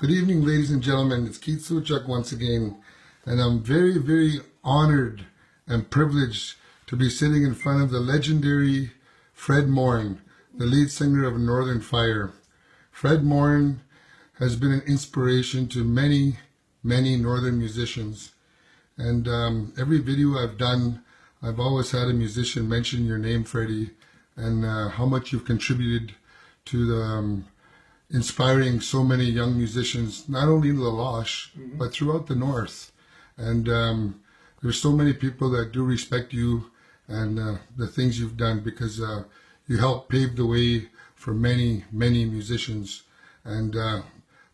Good evening, ladies and gentlemen. It's Shewchuk once again, and I'm very, very honored and privileged to be sitting in front of the legendary Fred Morin, the lead singer of Northern Fire. Fred Morin has been an inspiration to many, many Northern musicians, and every video I've done, I've always had a musician mention your name, Freddie, and how much you've contributed to the inspiring so many young musicians, not only in La Loche, but throughout the North. And there's so many people that do respect you and the things you've done, because you helped pave the way for many, many musicians. And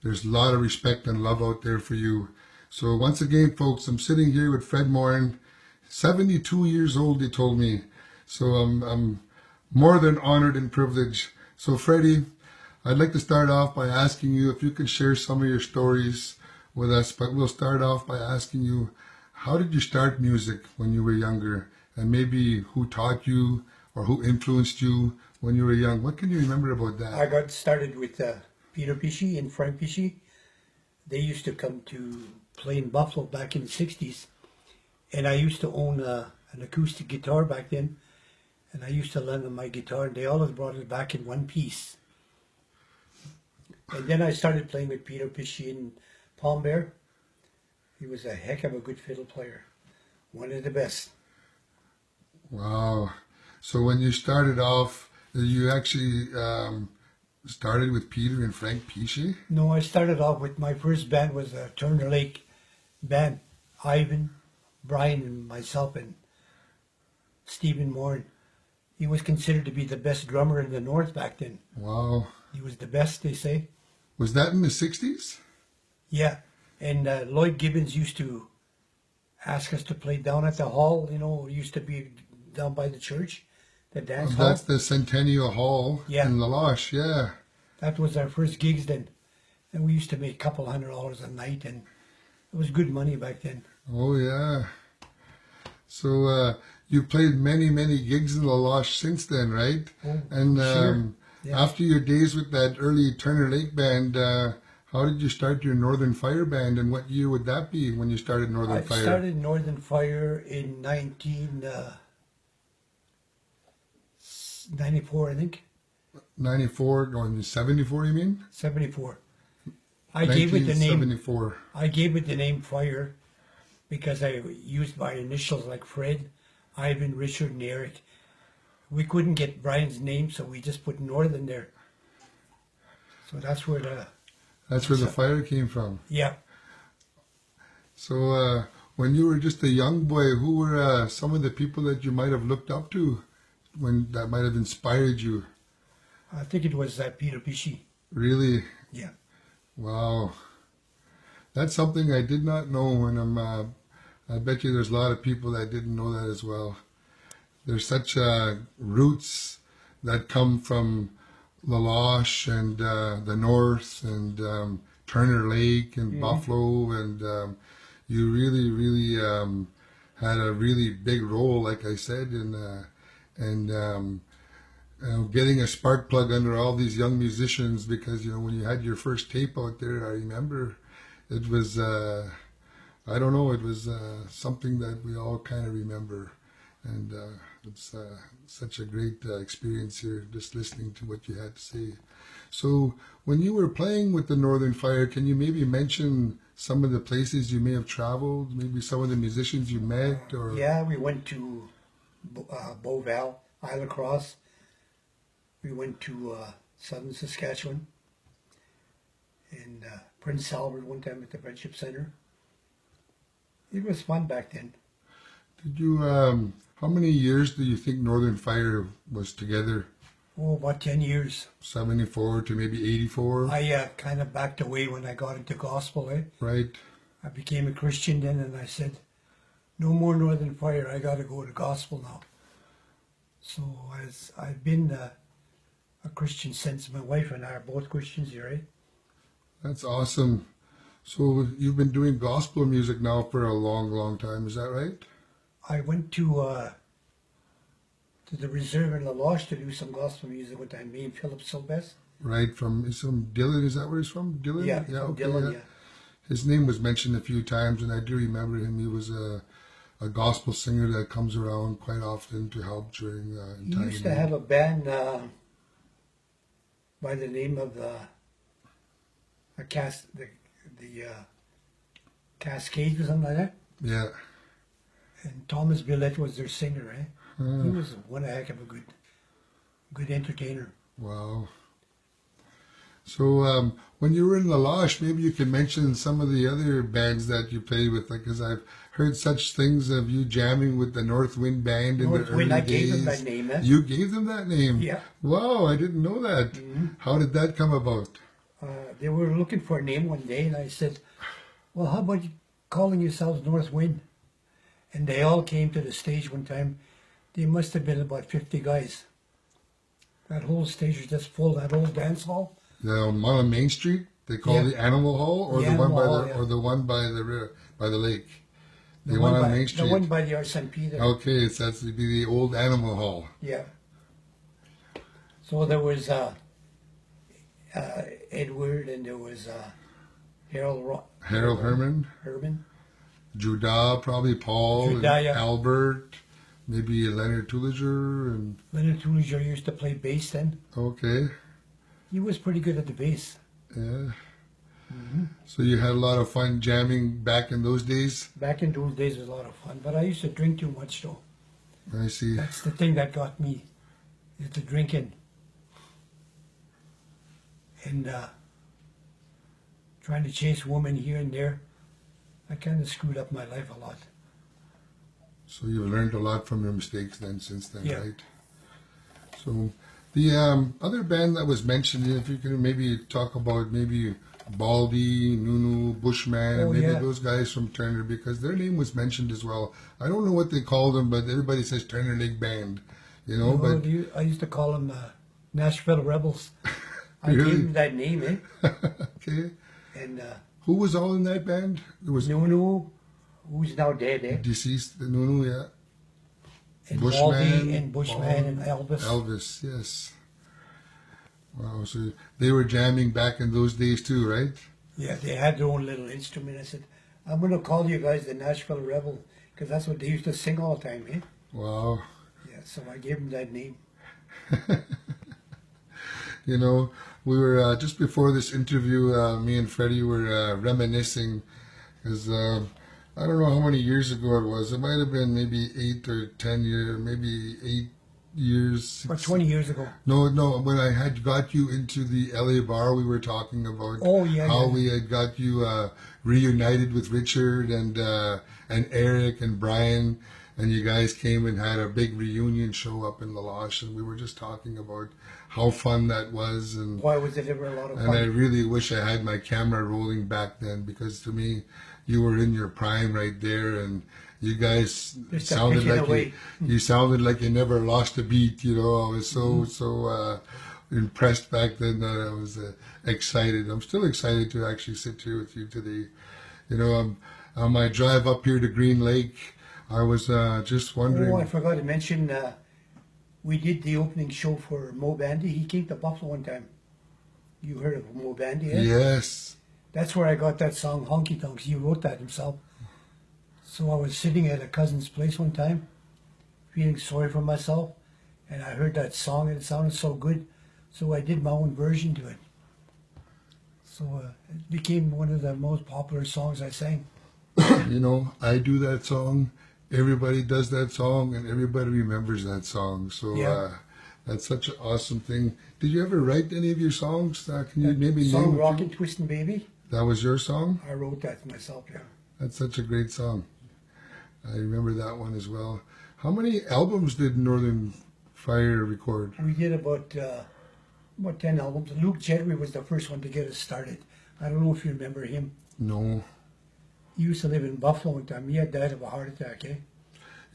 there's a lot of respect and love out there for you. So once again, folks, I'm sitting here with Fred Morin, 72 years old, he told me. So I'm more than honored and privileged. So Freddie, I'd like to start off by asking you if you could share some of your stories with us, but we'll start off by asking you, how did you start music when you were younger? And maybe who taught you or who influenced you when you were young? What can you remember about that? I got started with Peter Pishy and Frank Pishy. They used to come to play in Buffalo back in the 60s. And I used to own an acoustic guitar back then. And I used to lend them my guitar, and they always brought it back in one piece. And then I started playing with Peter Pishy and Palm Bear. He was a heck of a good fiddle player. One of the best. Wow. So when you started off, you actually started with Peter and Frank Pishy? No, I started off with, my first band was a Turner Lake band. Ivan, Brian, and myself, and Stephen Morin. He was considered to be the best drummer in the North back then. Wow. He was the best, they say. Was that in the 60s? Yeah. And Lloyd Gibbons used to ask us to play down at the hall. You know, it used to be down by the church, the dance hall. That's the Centennial Hall in La Loche, yeah. That was our first gigs then. And we used to make a couple $100 a night, and it was good money back then. Oh, yeah. So you played many, many gigs in La Loche since then, right? Oh, and sure. Yeah. After your days with that early Turner Lake band, how did you start your Northern Fire band, and what year would that be when you started Northern Fire? I started Northern Fire in 1994, I think. 94, going to 74, you mean? 74. I gave it the name. 74. I gave it the name Fire because I used my initials like Fred, Ivan, Richard, and Eric. We couldn't get Brian's name, so we just put Northern there. So that's where the... That's where the fire came from. Yeah. So when you were just a young boy, who were some of the people that you might have looked up to, when that might have inspired you? I think it was Peter Pishy. Really? Yeah. Wow. That's something I did not know, and I bet you there's a lot of people that didn't know that as well. There's such roots that come from La Loche and the North and Turner Lake and Buffalo, and you really, really had a really big role, like I said, in getting a spark plug under all these young musicians, because when you had your first tape out there, I remember it was I don't know, it was something that we all kind of remember, and it's such a great experience here, just listening to what you had to say. So when you were playing with the Northern Fire, can you maybe mention some of the places you may have traveled, maybe some of the musicians you met? Or Yeah, we went to Beauval, Isle of Cross. We went to southern Saskatchewan, and Prince Albert one time at the Friendship Center. It was fun back then. Did you, how many years do you think Northern Fire was together? Oh, about 10 years. 74 to maybe 84? I kind of backed away when I got into gospel, eh? Right. I became a Christian then, and I said, no more Northern Fire, I got to go to gospel now. So I've been a Christian since. My wife and I are both Christians here, right? That's awesome. So you've been doing gospel music now for a long, long time, is that right? I went to the reserve in La Loche to do some gospel music with me and Philip Sylvester. right? He's from Dillon. Is that where he's from? Dillon? Yeah, Yeah. from Okay. Dillon, Yeah. yeah. His name was mentioned a few times, and I do remember him. He was a gospel singer that comes around quite often to help during He time. used to have a band by the name of the Cascades or something like that. Yeah. And Thomas Billette was their singer, eh? He Ah, was one heck of a good entertainer. wow. So when you were in La Loche, maybe you can mention some of the other bands that you played with, like, because I've heard such things of you jamming with the North Wind Band in the North early Wind, I days. gave them that name, eh? You gave them that name? Yeah. Wow, I didn't know that. How did that come about? They were looking for a name one day, and I said, well, how about you calling yourselves North Wind? And they all came to the stage one time. They must have been about 50 guys. That whole stage was just full, that old dance hall. The one on Main Street, they call Yeah. the Animal Hall, or The the one Animal by Hall, the yeah. or the one by the by the lake. The one on Main Street. The one by the RSMP there. Okay, it's that's to be the old Animal Hall. Yeah. So there was Edward, and there was Harold Herman, Herman. Judah, probably Paul, Judah, and yeah. Albert, maybe Leonard Tulliger, and Leonard Tulliger used to play bass then. okay, He was pretty good at the bass. yeah. So you had a lot of fun jamming back in those days. Back in those days, it was a lot of fun. But I used to drink too much, though. I see. That's the thing that got me, is the drinking. And trying to chase women here and there. I kind of screwed up my life a lot. So you've learned a lot from your mistakes then, since then, Yeah. right? So the other band that was mentioned, if you can maybe talk about maybe Baldy, Nunu, Bushman, Oh, maybe yeah. those guys from Turner, because their name was mentioned as well. I don't know what they called them, but everybody says Turner Lake Band, you know. Well, But I used to call them Nashville Rebels. I Really? gave them that name, eh? okay, And who was all in that band? There was Nunu, who's now dead, eh? deceased Nunu, yeah. And Bushman, Baldy and Bushman Paul, and Elvis. Elvis, yes. Wow, so they were jamming back in those days too, right? Yeah, they had their own little instrument. I said, I'm going to call you guys the Nashville Rebel, because that's what they used to sing all the time, eh? Wow. Yeah, so I gave them that name. You know, we were just before this interview, me and Freddie were reminiscing, because I don't know how many years ago it was. It might have been maybe 8 or 10 years, maybe 8 years. Or 20 years ago. No, when I had got you into the LA bar, we were talking about Oh, yeah, how yeah. we had got you reunited with Richard and Eric and Brian, and you guys came and had a big reunion show up in La Loche, and we were just talking about how fun that was, and Why was it ever a lot of and I fun? really wish I had my camera rolling back then, because to me, you were in your prime right there, and you guys Just a sounded picking like away. you sounded like you never lost a beat. You know, I was so impressed back then that I was excited. I'm still excited to actually sit here with you today. You know, on my drive up here to Green Lake, I was just wondering. Oh, I forgot to mention, we did the opening show for Mo Bandy. He came to Buffalo one time. You heard of Mo Bandy, eh? Yes. That's where I got that song, Honky Tonks. He wrote that himself. So I was sitting at a cousin's place one time, feeling sorry for myself, and I heard that song and it sounded so good, so I did my own version to it. So it became one of the most popular songs I sang. You know, I do that song. Everybody does that song, and everybody remembers that song. So Yeah. that's such an awesome thing. Did you ever write any of your songs? Can you maybe Song name a few? Rockin' Twistin' Baby, That was your song? I wrote that myself, yeah. That's such a great song. I remember that one as well. How many albums did Northern Fire record? We did about 10 albums. Luke Jedry was the first one to get us started. I don't know if you remember him. No. He used to live in Buffalo one time. He had died of a heart attack, eh?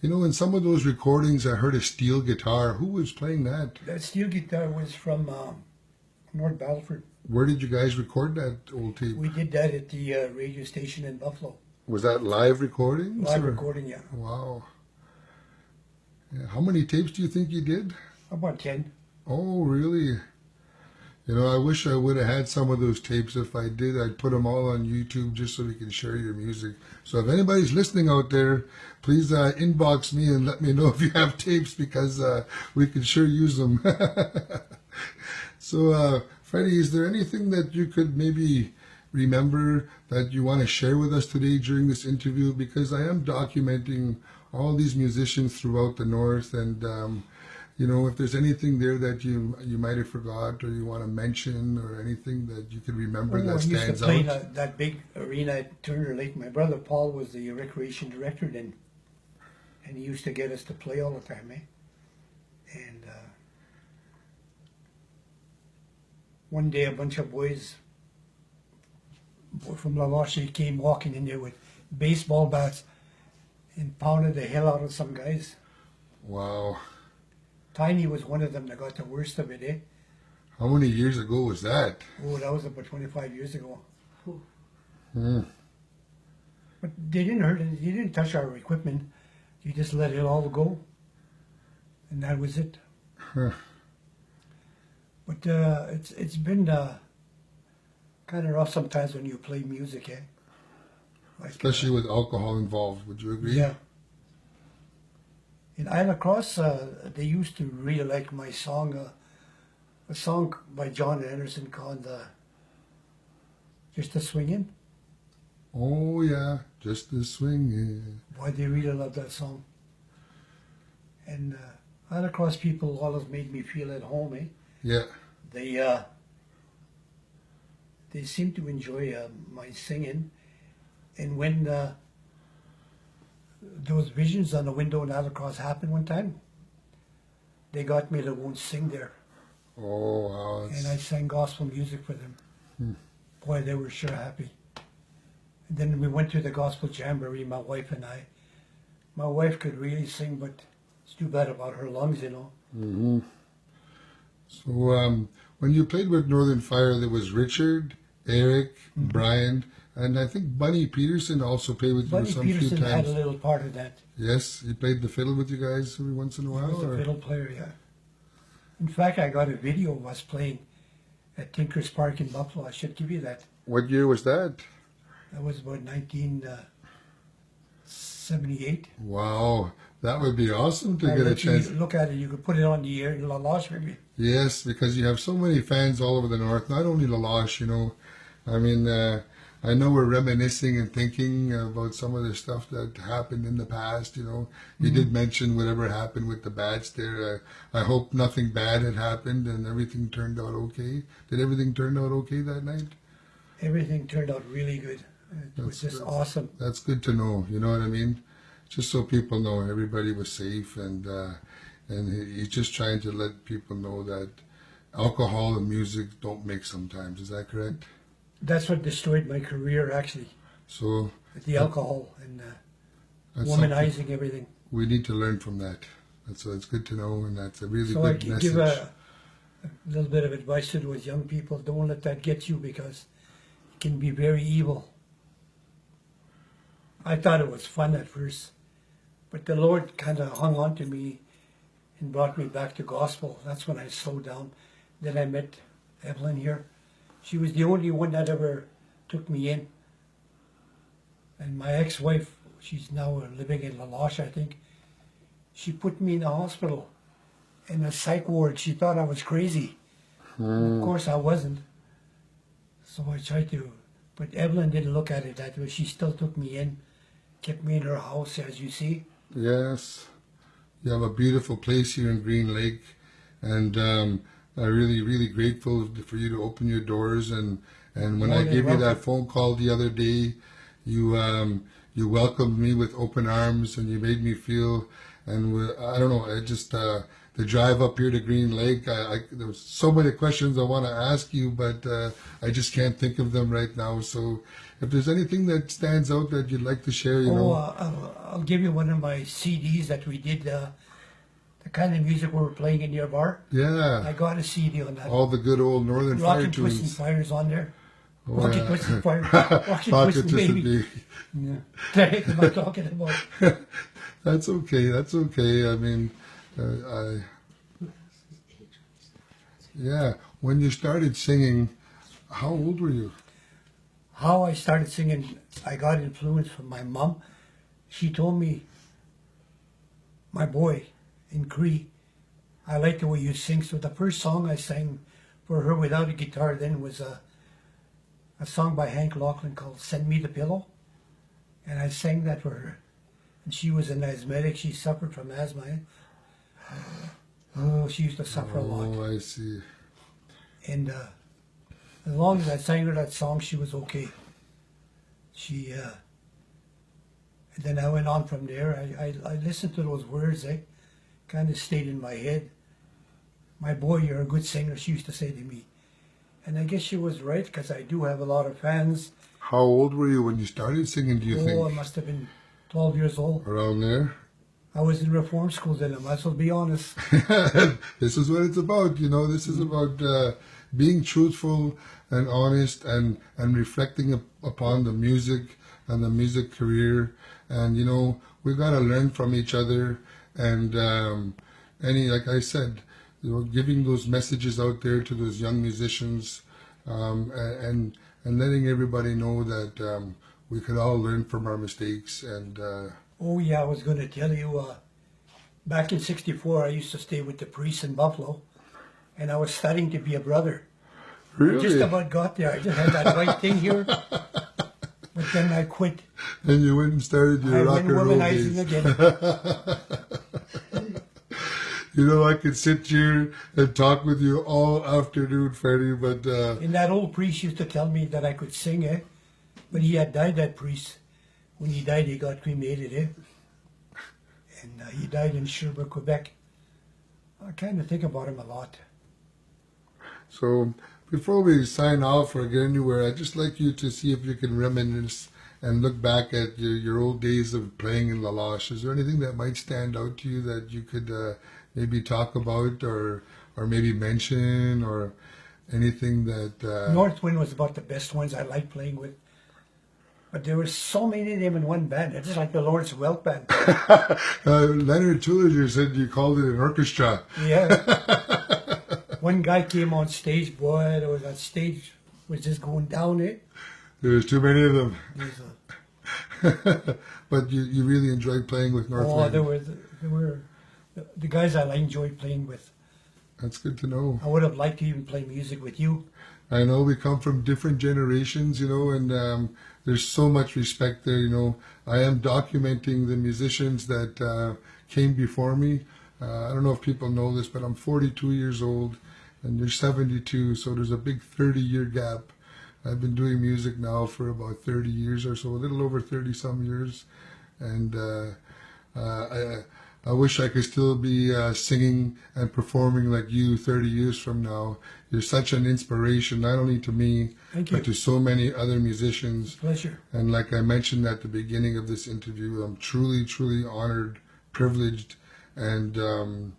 You know, in some of those recordings, I heard a steel guitar. Who was playing that? That steel guitar was from North Battleford. Where did you guys record that old tape? We did that at the radio station in Buffalo. Was that live recordings? Live or- recording, yeah. Wow. Yeah. How many tapes do you think you did? About 10. Oh, really? You know, I wish I would have had some of those tapes. If I did, I'd put them all on YouTube just so we can share your music. So if anybody's listening out there, please inbox me and let me know if you have tapes, because we can sure use them. So, Freddie, is there anything that you could maybe remember that you want to share with us today during this interview? Because I am documenting all these musicians throughout the North, and you know, if there's anything there that you might have forgot or you want to mention, or anything that you can remember that stands out. I used to play that big arena at Turner Lake. My brother Paul was the recreation director then, and he used to get us to play all the time, And one day a bunch of boys from La Loche came walking in there with baseball bats and pounded the hell out of some guys. Wow. Tiny was one of them that got the worst of it, How many years ago was that? Oh, that was about 25 years ago. Hmm. But they didn't hurt it. They didn't touch our equipment. You just let it all go. And that was it. Huh. But it's been kind of rough sometimes when you play music, Like, Especially with alcohol involved, would you agree? Yeah. In Isla Cross, they used to really like my song, a song by John Anderson called Just a Swingin'. Oh, yeah, just the swinging. Boy, they really love that song. And Isla Cross people always made me feel at home, Yeah. They seem to enjoy my singing. And when those visions on the window in Isla Cross happened one time, they got me to go and sing there. Oh, wow. And I sang gospel music for them. Boy, they were sure happy. And then we went to the gospel jamboree, my wife and I. My wife could really sing, but it's too bad about her lungs, Mm-hmm. So when you played with Northern Fire, there was Richard, Eric, Brian, and I think Bunny Peterson also played with you some few times. Bunny Peterson had a little part of that. Yes, he played the fiddle with you guys every once in a while? He was a fiddle player, yeah. In fact, I got a video of us playing at Tinker's Park in Buffalo. I should give you that. What year was that? That was about 1978. Wow, that would be awesome to get a chance. Look at it. You could put it on the air in La Loche, maybe. Yes, because you have so many fans all over the North, not only La Loche, I mean, I know we're reminiscing and thinking about some of the stuff that happened in the past, You did mention whatever happened with the bats there. I hope nothing bad had happened and everything turned out okay. Did everything turn out okay that night? Everything turned out really good. It was just awesome. That's good to know, you know what I mean? Just so people know everybody was safe, and he's just trying to let people know that alcohol and music don't mix sometimes. Is that correct? That's what destroyed my career, actually. So the alcohol and womanizing everything. We need to learn from that. So it's good to know, and that's a really good message. So I give a little bit of advice to those young people. Don't let that get you, because it can be very evil. I thought it was fun at first, but the Lord kind of hung on to me and brought me back to gospel. That's when I slowed down. Then I met Evelyn here. She was the only one that ever took me in. And my ex-wife, she's now living in La Loche, I think. She put me in the hospital, in a psych ward. She thought I was crazy. Of course I wasn't. So I tried to, but Evelyn didn't look at it that way. She still took me in, kept me in her house, as you see. Yes. You have a beautiful place here in Green Lake, and I'm really, really grateful for you to open your doors. And when I gave you that phone call the other day, you welcomed me with open arms, and you made me feel, and I don't know, I just the drive up here to Green Lake, there was so many questions I want to ask you, but I just can't think of them right now. So if there's anything that stands out that you'd like to share, I'll give you one of my CDs that we did, the kind of music we were playing in your bar. Yeah. I got a CD on that. All the good old Northern Fire tunes. Rockin' Twistin' Fire's on there. Oh, Rockin' Twistin' Fire. Rockin' Twistin' Baby. Yeah. What the heck am I talking about? That's okay. That's okay. I mean, yeah. when you started singing, how old were you? How I started singing, I got influence from my mom. She told me, my boy, in Cree, I like the way you sing. So the first song I sang for her without a guitar then was a song by Hank Lachlan called Send Me the Pillow. And I sang that for her. And she was an asthmatic. She suffered from asthma. Oh, she used to suffer a lot. Oh, I see. And as long as I sang her that song, she was okay. And then I went on from there. I listened to those words. They kind of stayed in my head. My boy, you're a good singer, she used to say to me. And I guess she was right, because I do have a lot of fans. How old were you when you started singing, do you think? Oh, I must have been 12 years old. Around there? I was in reform school then, I might as well be honest. This is what it's about, you know. This is about being truthful and honest and reflecting upon the music and the music career. And, you know, we've got to learn from each other. And like I said, you know, giving those messages out there to those young musicians, and letting everybody know that we could all learn from our mistakes. And oh yeah, I was going to tell you, back in '64, I used to stay with the priest in Buffalo, and I was studying to be a brother. really, I just about got there. I just had that right thing here, but then I quit. and you went and started your I rock went and roll womanizing days. again. You know, I could sit here and talk with you all afternoon, Freddie, but And that old priest used to tell me that I could sing, but he had died, that priest. When he died, he got cremated, and he died in Sherbrooke, Quebec. I kind of think about him a lot. so before we sign off or get anywhere, I'd just like you to see if you can reminisce and look back at your old days of playing in La Loche. Is there anything that might stand out to you that you could maybe talk about or maybe mention, or anything that... Northwind was about the best ones I liked playing with. But there were so many of them in one band. It's just like the Lawrence Welk band. Leonard Tooliger said you called it an orchestra. Yeah. One guy came on stage, boy, that stage was just going down it. There's too many of them. There's But you really enjoyed playing with Northwind. there were the guys I enjoyed playing with. That's good to know. I would have liked to even play music with you. I know we come from different generations, you know, and there's so much respect there, you know. I am documenting the musicians that came before me. I don't know if people know this, but I'm 42 years old and you're 72, so there's a big 30-year gap. I've been doing music now for about 30 years or so, a little over 30-some years. And I wish I could still be singing and performing like you 30 years from now. You're such an inspiration, not only to me, Thank you. but to so many other musicians. Pleasure. And like I mentioned at the beginning of this interview, I'm truly, truly honored, privileged, and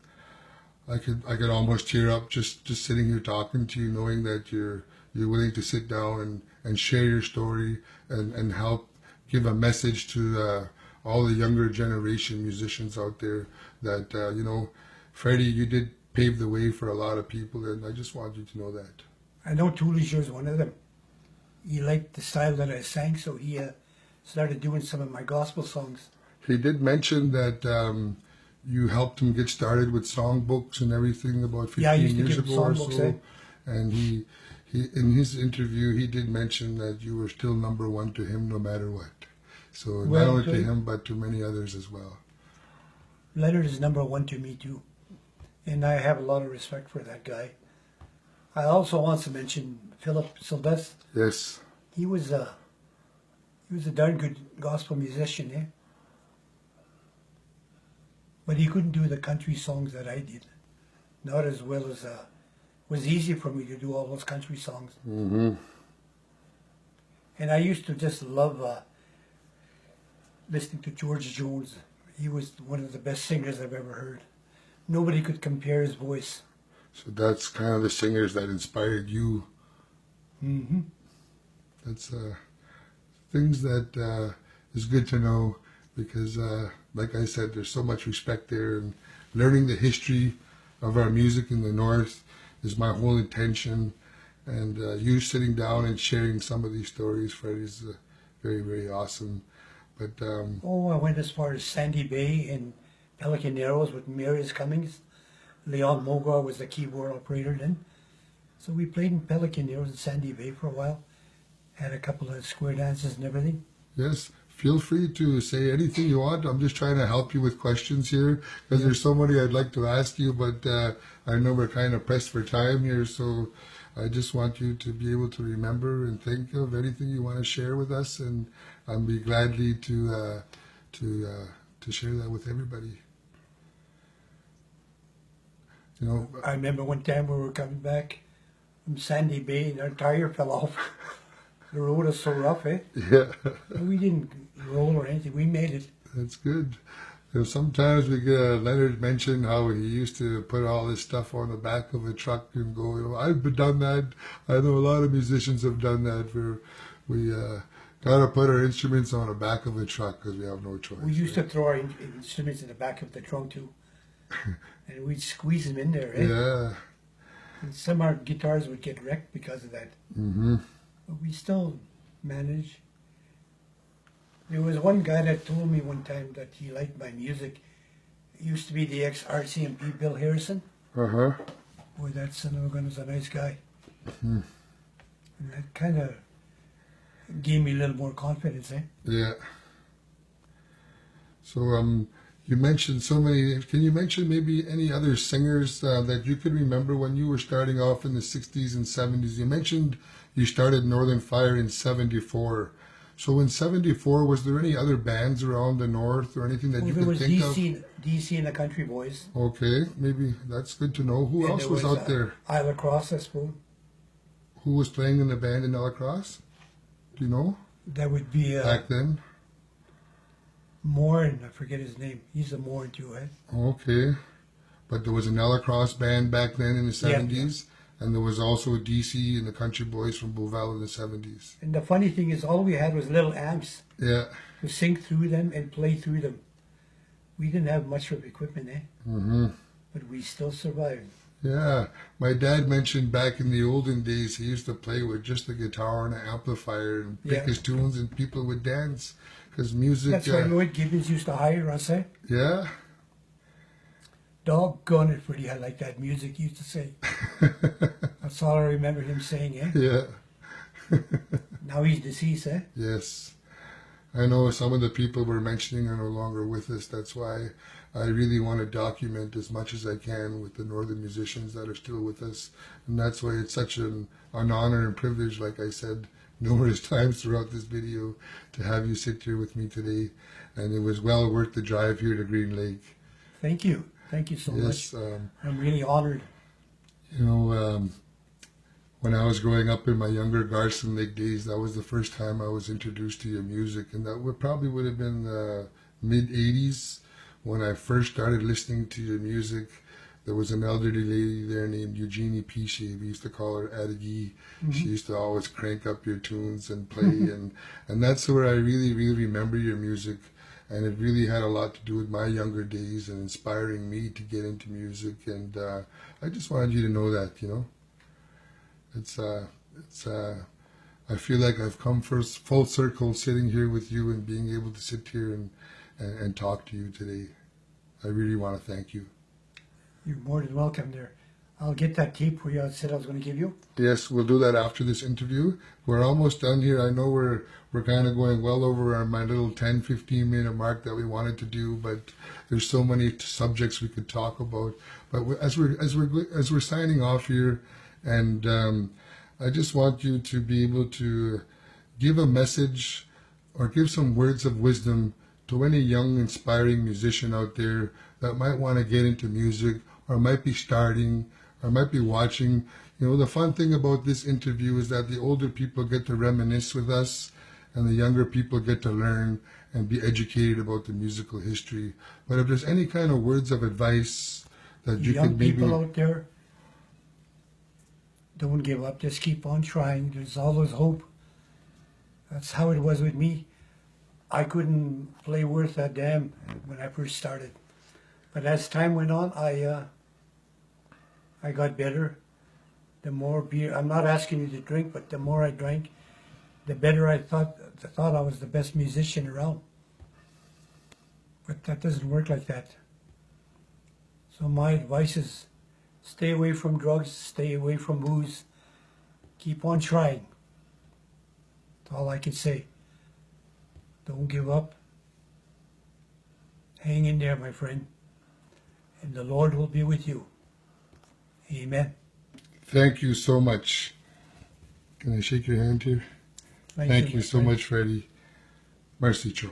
I could almost tear up just sitting here talking to you, knowing that you're willing to sit down and share your story and help give a message to all the younger generation musicians out there that, you know, Freddie, you did pave the way for a lot of people, and I just want you to know that. I know Tooliger is one of them. He liked the style that I sang, so he started doing some of my gospel songs. He did mention that you helped him get started with songbooks and everything about 15 Yeah, I used to years give him ago or songbooks, so. And he in his interview, he did mention that you were still number one to him no matter what. So not only to him, but to many others as well. Leonard is number one to me too, and I have a lot of respect for that guy. I also want to mention Philip Sylvestre. Yes. He was a darn good gospel musician, but he couldn't do the country songs that I did, not as well as it was easy for me to do all those country songs. Mm-hmm. And I used to just love listening to George Jones. He was one of the best singers I've ever heard. Nobody could compare his voice. So that's kind of the singers that inspired you. Mm-hmm. That's things that is good to know, because like I said, there's so much respect there, and learning the history of our music in the North is my whole intention. And you sitting down and sharing some of these stories, Fred, is very, very awesome. But I went as far as Sandy Bay and Pelican Narrows with Marius Cummings. Leon Mogar was the keyboard operator then. So we played in Pelican Narrows and Sandy Bay for a while. Had a couple of square dances and everything. yes, feel free to say anything you want. I'm just trying to help you with questions here because there's so many I'd like to ask you, but I know we're kind of pressed for time here, so I just want you to be able to remember and think of anything you want to share with us, and I'll be gladly to share that with everybody. You know, I remember one time we were coming back from Sandy Bay and our tire fell off. The road is so rough, eh? yeah, We didn't roll or anything. We made it. that's good. You know, sometimes we get Leonard mention how he used to put all this stuff on the back of a truck and go, you know, I've done that. I know a lot of musicians have done that. Where we got to put our instruments on the back of a truck because we have no choice. We used to throw our instruments in the back of the trunk too. And we'd squeeze them in there, eh? Yeah. And some of our guitars would get wrecked because of that. Mm-hmm. But we still managed. There was one guy that told me one time that he liked my music. It used to be the ex-RCMP Bill Harrison. Uh-huh. Boy, that son of a gun was a nice guy. Mm-hmm. And that kind of gave me a little more confidence, eh? Yeah. So, you mentioned so many. Can you mention maybe any other singers that you could remember when you were starting off in the 60s and 70s? You mentioned you started Northern Fire in 74. So in 74, was there any other bands around the north or anything that Well, you there could was think DC and the Country Boys. of? Okay, maybe that's good to know. Who And else there was out there? Isla Cross, I suppose. Who was playing in the band in La Crosse? Do you know? That would be Back then? Morin, I forget his name. He's a Morin too, eh? Okay. But there was an La Crosse band back then in the 70s. And there was also a DC and the Country Boys from Beauval in the 70s. And the funny thing is, all we had was little amps Yeah. to sing through them and play through them. We didn't have much of equipment, eh? Mm-hmm. But we still survived. Yeah. My dad mentioned back in the olden days he used to play with just the guitar and an amplifier and pick his tunes and people would dance. Because music... That's why Lloyd Gibbons used to hire us, eh? Yeah. Doggone it, Freddie, I like that music, he used to say. That's all I remember him saying, eh? Yeah. Now he's deceased, eh? Yes. I know some of the people we're mentioning are no longer with us. That's why I really want to document as much as I can with the northern musicians that are still with us. And that's why it's such an honor and privilege, like I said numerous times throughout this video, to have you sit here with me today. And it was well worth the drive here to Green Lake. Thank you. Thank you so much. I'm really honored. You know, when I was growing up in my younger Garson Lake days, that was the first time I was introduced to your music. And that probably would have been the mid-'80s when I first started listening to your music. There was an elderly lady there named Eugenie Piche. We used to call her Adagi. Mm-hmm. She used to always crank up your tunes and play. and that's where I really, really remember your music. And it really had a lot to do with my younger days and inspiring me to get into music. And I just wanted you to know that, you know. I feel like I've come full circle sitting here with you and being able to sit here and talk to you today. I really want to thank you. You're more than welcome there. I'll get that tape for you. I said I was going to give you. Yes, we'll do that after this interview. We're almost done here. I know we're kind of going well over my little 10-15 minute mark that we wanted to do, but there's so many subjects we could talk about. But as we're signing off here, and I just want you to be able to give a message or give some words of wisdom to any young, inspiring musician out there that might want to get into music or might be starting or might be watching. You know, the fun thing about this interview is that the older people get to reminisce with us and the younger people get to learn and be educated about the musical history. But if there's any kind of words of advice that you could maybe... Young people out there, don't give up. Just keep on trying. There's always hope. That's how it was with me. I couldn't play worth a damn when I first started. But as time went on, I got better. the more beer. I'm not asking you to drink, but the more I drank, the better I thought I was the best musician around. But that doesn't work like that. So my advice is stay away from drugs, stay away from booze, keep on trying. That's all I can say. Don't give up. Hang in there, my friend, and the Lord will be with you. Amen. Thank you so much. Can I shake your hand here? Thank you my so friend. much, Freddie. Merci, Cho.